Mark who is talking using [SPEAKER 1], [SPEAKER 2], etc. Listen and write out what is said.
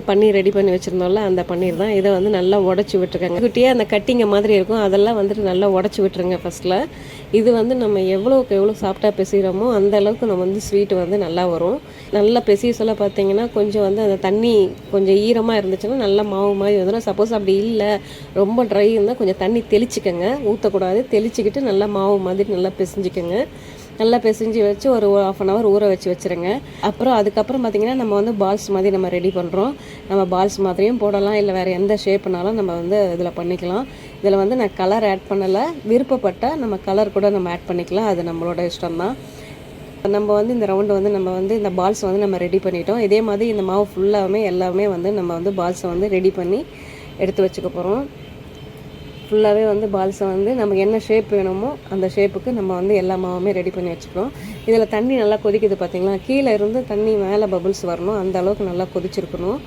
[SPEAKER 1] பன்னீர் ready பண்ணி வச்சுருந்தோம்ல, அந்த பன்னீர் தான். இதை வந்து நல்லா உடச்சி விட்டுருக்கேங்க. குட்டியாக அந்த கட்டிங்க மாதிரி இருக்கும், அதெல்லாம் வந்துட்டு நல்லா உடச்சி விட்டுருங்க ஃபஸ்ட்டில். இது வந்து நம்ம எவ்வளோக்கு எவ்வளோ சாஃப்டாக பிசைகிறோமோ அந்த அளவுக்கு நம்ம வந்து ஸ்வீட் வந்து நல்லா வரும். நல்லா பிசைய சொல்ல பார்த்தீங்கன்னா கொஞ்சம் வந்து அந்த தண்ணி கொஞ்சம் ஈரமாக இருந்துச்சுன்னா நல்லா மாவு மாதிரி வந்துடும். சப்போஸ் அப்படி இல்லை, ரொம்ப ட்ரை இருந்தால் கொஞ்சம் தண்ணி தெளிச்சிக்கங்க, ஊற்றக்கூடாது. தெளிச்சிக்கிட்டு நல்லா மாவு மாதிரி நல்லா பிசைஞ்சிக்கங்க. நல்லா பிசைஞ்சு வச்சு ஒரு 1/2 hour ஊற வச்சுருங்க. அதுக்கப்புறம் பார்த்திங்கன்னா நம்ம வந்து பால்ஸ் மாதிரி நம்ம ரெடி பண்ணுறோம். நம்ம பால்ஸ் மாதிரியும் போடலாம், இல்லை வேறு எந்த ஷேப்னாலும் நம்ம வந்து இதில் பண்ணிக்கலாம். இதில் வந்து நான் கலர் ஆட் பண்ணலை, விருப்பப்பட்டால் நம்ம கலர் கூட நம்ம ஆட் பண்ணிக்கலாம், அது நம்மளோட இஷ்டம்தான். நம்ம வந்து இந்த ரவுண்டு வந்து நம்ம வந்து இந்த பால்ஸ் வந்து நம்ம ரெடி பண்ணிட்டோம். இதே மாதிரி இந்த மாவு ஃபுல்லாகவே எல்லாமே வந்து நம்ம வந்து பால்ஸை வந்து ரெடி பண்ணி எடுத்து வச்சுக்க போகிறோம். ஃபுல்லாகவே வந்து பால்ஸை வந்து நமக்கு என்ன ஷேப் வேணுமோ அந்த ஷேப்புக்கு நம்ம வந்து எல்லா மாவுமே ரெடி பண்ணி வச்சுக்கிறோம். இதில் தண்ணி நல்லா கொதிக்குது பார்த்திங்களா, கீழே இருந்து தண்ணி மேலே பபுள்ஸ் வரணும், அந்த அளவுக்கு நல்லா கொதிச்சிருக்கணும்.